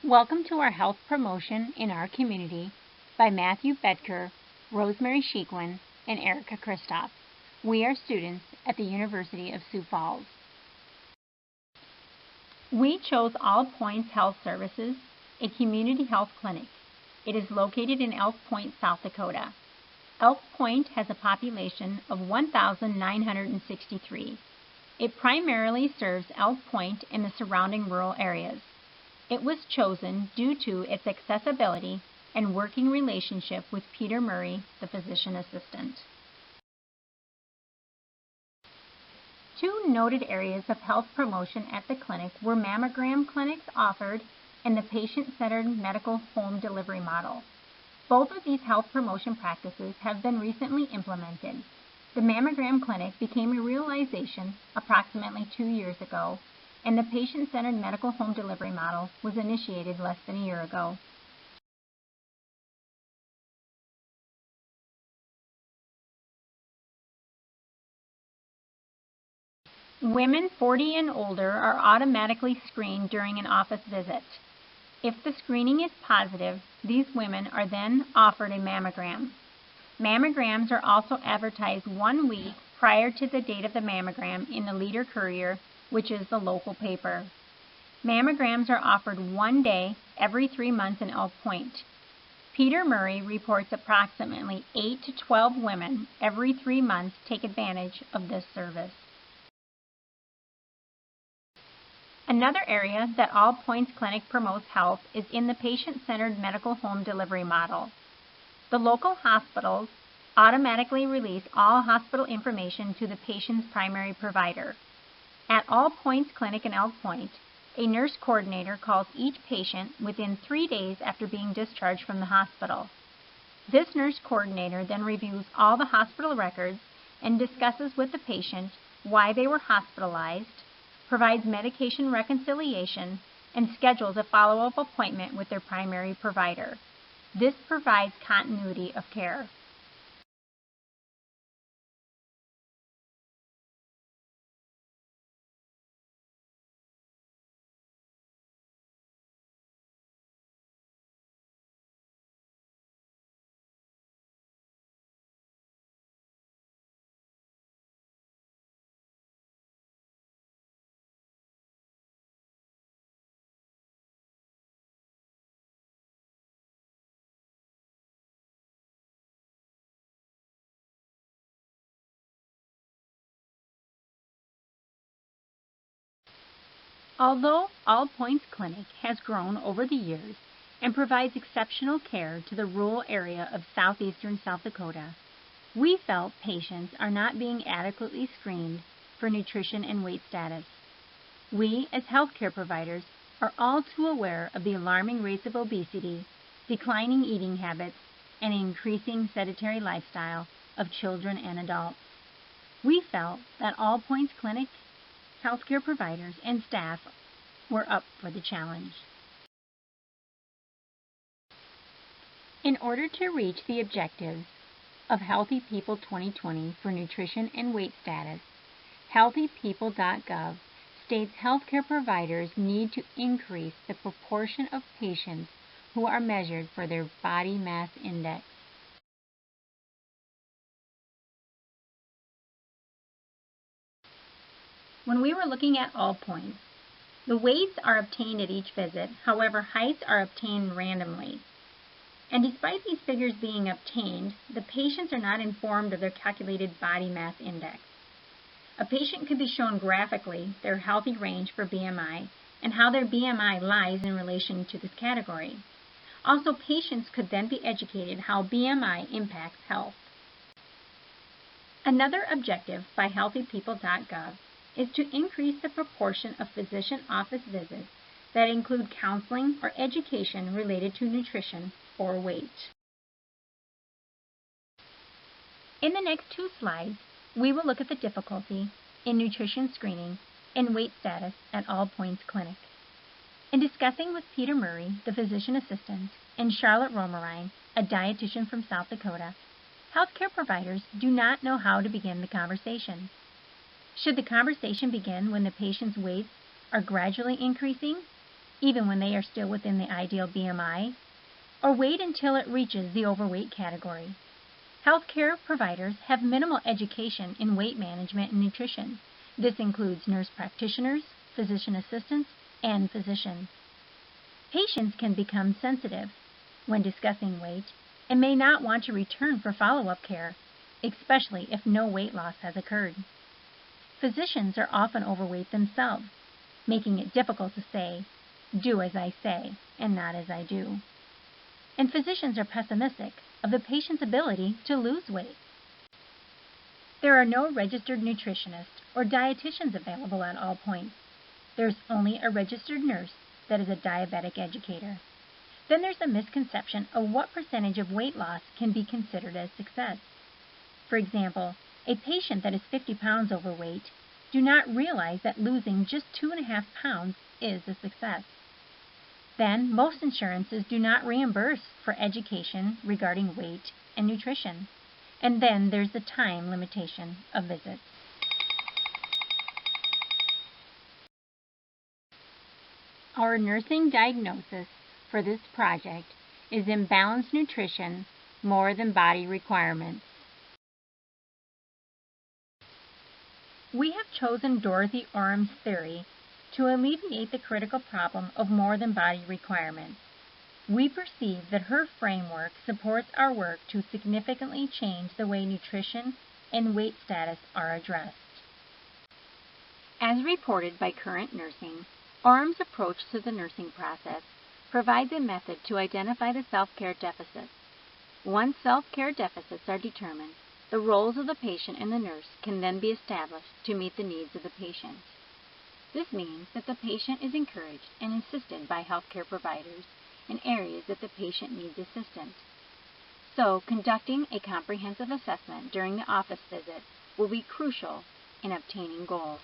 Welcome to our health promotion in our community by Matthew Bedker, Rosemary Sheequin, and Erica Kristoff. We are students at the University of Sioux Falls. We chose All Points Health Services, a community health clinic. It is located in Elk Point, South Dakota. Elk Point has a population of 1,963. It primarily serves Elk Point and the surrounding rural areas. It was chosen due to its accessibility and working relationship with Peter Murray, the physician assistant. Two noted areas of health promotion at the clinic were mammogram clinics offered and the patient-centered medical home delivery model. Both of these health promotion practices have been recently implemented. The mammogram clinic became a realization approximately 2 years ago, and the patient-centered medical home delivery model was initiated less than a year ago. Women 40 and older are automatically screened during an office visit. If the screening is positive, these women are then offered a mammogram. Mammograms are also advertised 1 week prior to the date of the mammogram in the Leader Courier, which is the local paper. Mammograms are offered 1 day every 3 months in Elk Point. Peter Murray reports approximately 8 to 12 women every 3 months take advantage of this service. Another area that All Points Clinic promotes health is in the patient-centered medical home delivery model. The local hospitals automatically release all hospital information to the patient's primary provider. At All Points Clinic in Elk Point, a nurse coordinator calls each patient within 3 days after being discharged from the hospital. This nurse coordinator then reviews all the hospital records and discusses with the patient why they were hospitalized, provides medication reconciliation, and schedules a follow-up appointment with their primary provider. This provides continuity of care. Although All Points Clinic has grown over the years and provides exceptional care to the rural area of southeastern South Dakota, we felt patients are not being adequately screened for nutrition and weight status. We, as healthcare providers, are all too aware of the alarming rates of obesity, declining eating habits, and increasing sedentary lifestyle of children and adults. We felt that All Points Clinic healthcare providers and staff were up for the challenge. In order to reach the objectives of Healthy People 2020 for nutrition and weight status, healthypeople.gov states healthcare providers need to increase the proportion of patients who are measured for their body mass index. When we were looking at All Points, the weights are obtained at each visit, however, heights are obtained randomly. And despite these figures being obtained, the patients are not informed of their calculated body mass index. A patient could be shown graphically their healthy range for BMI and how their BMI lies in relation to this category. Also, patients could then be educated how BMI impacts health. Another objective by healthypeople.gov is to increase the proportion of physician office visits that include counseling or education related to nutrition or weight. In the next 2 slides, we will look at the difficulty in nutrition screening and weight status at All Points Clinic. In discussing with Peter Murray, the physician assistant, and Charlotte Romerine, a dietitian from South Dakota, healthcare providers do not know how to begin the conversation. Should the conversation begin when the patient's weights are gradually increasing, even when they are still within the ideal BMI, or wait until it reaches the overweight category. Healthcare providers have minimal education in weight management and nutrition. This includes nurse practitioners, physician assistants, and physicians. Patients can become sensitive when discussing weight and may not want to return for follow-up care, especially if no weight loss has occurred. Physicians are often overweight themselves, making it difficult to say, "Do as I say and not as I do." And physicians are pessimistic of the patient's ability to lose weight. There are no registered nutritionists or dietitians available at all points. There's only a registered nurse that is a diabetic educator. Then there's a misconception of what percentage of weight loss can be considered as success. For example, a patient that is 50 pounds overweight do not realize that losing just 2.5 pounds is a success. Then, most insurances do not reimburse for education regarding weight and nutrition. And then there's the time limitation of visits. Our nursing diagnosis for this project is imbalanced nutrition more than body requirements. We have chosen Dorothy Orum's theory to alleviate the critical problem of more than body requirements. We perceive that her framework supports our work to significantly change the way nutrition and weight status are addressed. As reported by Current Nursing, Orum's approach to the nursing process provides a method to identify the self-care deficits. Once self-care deficits are determined, the roles of the patient and the nurse can then be established to meet the needs of the patient. This means that the patient is encouraged and assisted by healthcare providers in areas that the patient needs assistance. So, conducting a comprehensive assessment during the office visit will be crucial in obtaining goals.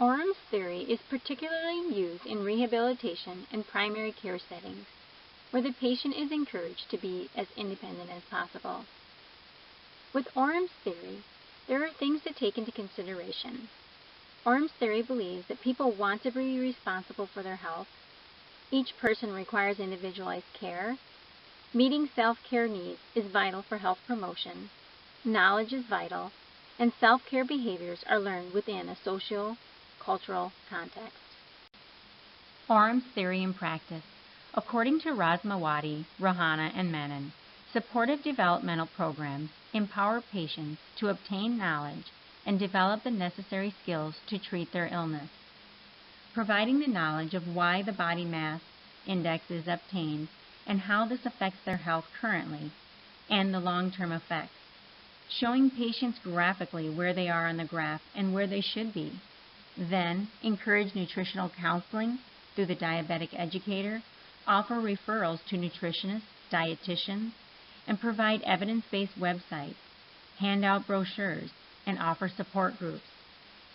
Orum's theory is particularly used in rehabilitation and primary care settings, where the patient is encouraged to be as independent as possible. With Orum's theory, there are things to take into consideration. Orum's theory believes that people want to be responsible for their health. Each person requires individualized care. Meeting self-care needs is vital for health promotion. Knowledge is vital, and self-care behaviors are learned within a socio-cultural context. Orum's theory and practice. According to Rasmawati, Rahana, and Menon, supportive developmental programs empower patients to obtain knowledge and develop the necessary skills to treat their illness. Providing the knowledge of why the body mass index is obtained and how this affects their health currently, and the long-term effects. Showing patients graphically where they are on the graph and where they should be. Then, encourage nutritional counseling through the diabetic educator, offer referrals to nutritionists, dietitians, and provide evidence-based websites, hand out brochures, and offer support groups.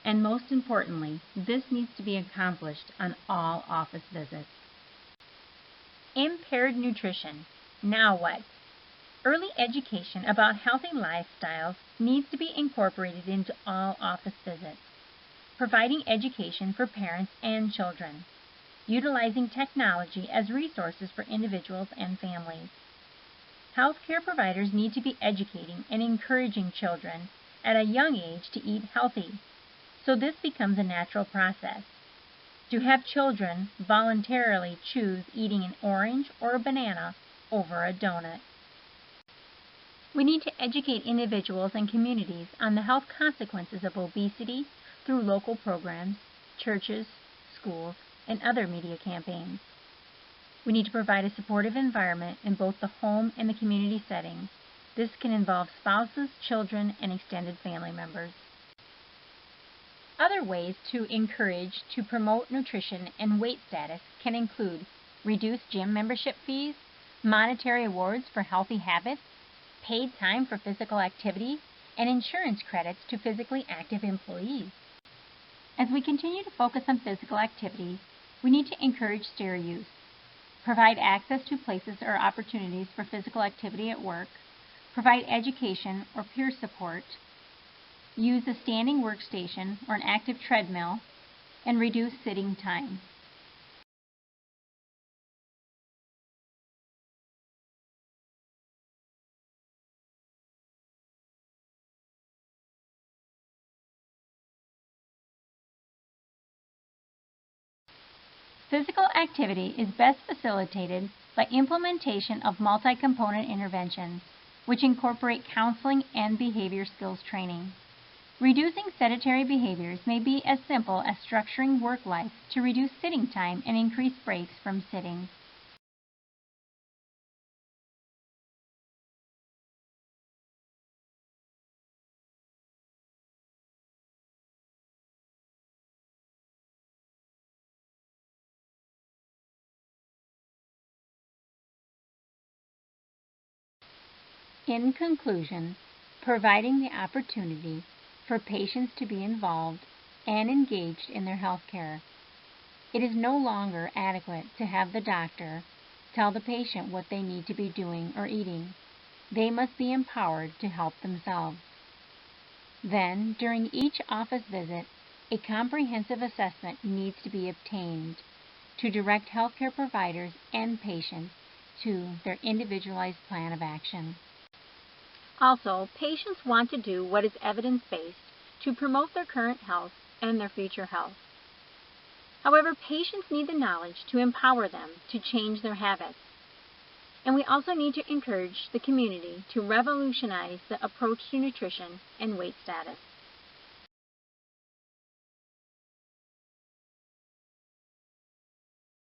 And most importantly, this needs to be accomplished on all office visits. Impaired nutrition. Now what? Early education about healthy lifestyles needs to be incorporated into all office visits. Providing education for parents and children. Utilizing technology as resources for individuals and families. Healthcare providers need to be educating and encouraging children at a young age to eat healthy, so this becomes a natural process. To have children voluntarily choose eating an orange or a banana over a donut. We need to educate individuals and communities on the health consequences of obesity through local programs, churches, schools, and other media campaigns. We need to provide a supportive environment in both the home and the community settings. This can involve spouses, children, and extended family members. Other ways to encourage to promote nutrition and weight status can include reduced gym membership fees, monetary awards for healthy habits, paid time for physical activity, and insurance credits to physically active employees. As we continue to focus on physical activity, we need to encourage stair use, provide access to places or opportunities for physical activity at work, provide education or peer support, use a standing workstation or an active treadmill, and reduce sitting time. Physical activity is best facilitated by implementation of multi-component interventions, which incorporate counseling and behavior skills training. Reducing sedentary behaviors may be as simple as structuring work life to reduce sitting time and increase breaks from sitting. In conclusion, providing the opportunity for patients to be involved and engaged in their health care. It is no longer adequate to have the doctor tell the patient what they need to be doing or eating. They must be empowered to help themselves. Then, during each office visit, a comprehensive assessment needs to be obtained to direct healthcare providers and patients to their individualized plan of action. Also, patients want to do what is evidence-based to promote their current health and their future health. However, patients need the knowledge to empower them to change their habits. And we also need to encourage the community to revolutionize the approach to nutrition and weight status.